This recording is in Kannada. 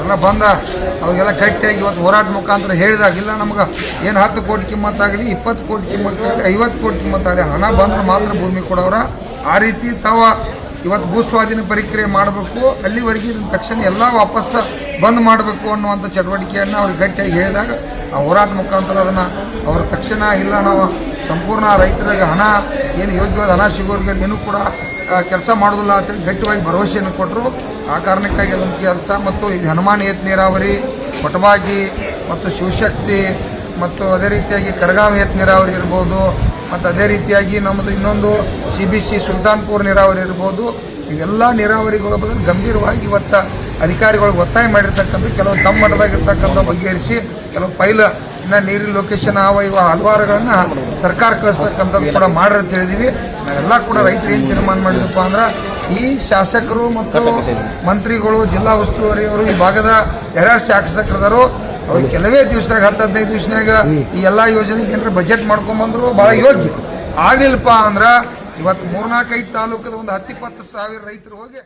ಎಲ್ಲ ಬಂದ ಅವ್ರಿಗೆಲ್ಲ ಗಟ್ಟಿಯಾಗಿ ಇವತ್ತು ಹೋರಾಟ ಮುಖಾಂತರ ಹೇಳಿದಾಗ ಇಲ್ಲ ನಮ್ಗೆ ಏನು 10 ಕೋಟಿ ಕಿಮ್ಮತ್ತಾಗಲಿ 20 ಕೋಟಿ ಕಿಮ್ಮತ್ತಾಗಲಿ 50 ಕೋಟಿ ಕಿಮ್ಮತ್ತಾಗಲಿ ಹಣ ಬಂದ್ರೆ ಮಾತ್ರ ಭೂಮಿ ಕೊಡೋರ ಆ ರೀತಿ ಇವತ್ತು ಭೂ ಸ್ವಾಧೀನ ಪ್ರಕ್ರಿಯೆ ಮಾಡಬೇಕು, ಅಲ್ಲಿವರೆಗೆ ಇದನ್ನ ತಕ್ಷಣ ಎಲ್ಲ ವಾಪಸ್ ಬಂದ್ ಮಾಡಬೇಕು ಅನ್ನುವಂಥ ಚಟುವಟಿಕೆಯನ್ನು ಅವ್ರಿಗೆ ಗಟ್ಟಿಯಾಗಿ ಹೇಳಿದಾಗ ಆ ಹೋರಾಟ ಮುಖಾಂತರ ಅದನ್ನು ಅವರ ತಕ್ಷಣ ಇಲ್ಲ ನಾವು ಸಂಪೂರ್ಣ ರೈತರಿಗೆ ಹಣ ಏನು ಯೋಗ್ಯವಾದ ಹಣ ಸಿಗೋರಿಗೆ ಏನೂ ಕೂಡ ಕೆಲಸ ಮಾಡೋದಿಲ್ಲ ಅಂತೇಳಿ ಗಟ್ಟಿಯಾಗಿ ಭರವಸೆಯನ್ನು ಕೊಟ್ಟರು. ಆ ಕಾರಣಕ್ಕಾಗಿ ಅದನ್ನು ಕೆಲಸ ಮತ್ತು ಇದು ಹನುಮಾನ್ ಏತ್ ನೀರಾವರಿ, ಕೊಟಬಾಗಿ ಮತ್ತು ಶಿವಶಕ್ತಿ ಮತ್ತು ಅದೇ ರೀತಿಯಾಗಿ ಕರಗಾವ್ ಏತ್ ನೀರಾವರಿ ಇರ್ಬೋದು, ಮತ್ತು ಅದೇ ರೀತಿಯಾಗಿ ನಮ್ಮದು ಇನ್ನೊಂದು CBC ಸುಲ್ತಾನ್ಪುರ್ ನೀರಾವರಿ ಇರ್ಬೋದು. ಇವೆಲ್ಲ ನೀರಾವರಿಗಳ ಬಗ್ಗೆ ಗಂಭೀರವಾಗಿ ಇವತ್ತು ಅಧಿಕಾರಿಗಳಿಗೆ ಒತ್ತಾಯ ಮಾಡಿರ್ತಕ್ಕಂಥ ಕೆಲವು ತಮ್ಮ ಮಟ್ಟದಾಗಿರ್ತಕ್ಕಂಥ ಬಗೆಹರಿಸಿ ಕೆಲವು ಇನ್ನು ನೀರಿನ ಲೊಕೇಶನ್ ಇವ ಹಲವಾರುಗಳನ್ನ ಸರ್ಕಾರ ಕಳಿಸ್ತಕ್ಕಂಥದ್ದು ಕೂಡ ಮಾಡ್ರಿ ಅಂತ ಹೇಳಿದೀವಿ. ನಾವೆಲ್ಲ ಕೂಡ ರೈತರು ಏನು ತೀರ್ಮಾನ ಮಾಡಿದಪ್ಪ ಅಂದ್ರೆ ಈ ಶಾಸಕರು ಮತ್ತು ಮಂತ್ರಿಗಳು, ಜಿಲ್ಲಾ ಉಸ್ತುವಾರಿಯವರು, ಈ ಭಾಗದ ಯಾರ್ಯಾರು ಶಾಸಕರದಾರು ಅವ್ರಿಗೆ ಕೆಲವೇ ದಿವಸದಾಗ 10-15 ದಿವಸನಾಗ ಈ ಎಲ್ಲ ಯೋಜನೆಗೆ ಏನಾರ ಬಜೆಟ್ ಮಾಡ್ಕೊಂಬಂದ್ರು ಭಾಳ ಯೋಗ್ಯ. ಆಗಿಲ್ಲಪ್ಪ ಅಂದ್ರೆ ಇವತ್ತು 3-4-5 ತಾಲೂಕದ ಒಂದು 10-20 ಸಾವಿರ ರೈತರು ಹೋಗಿ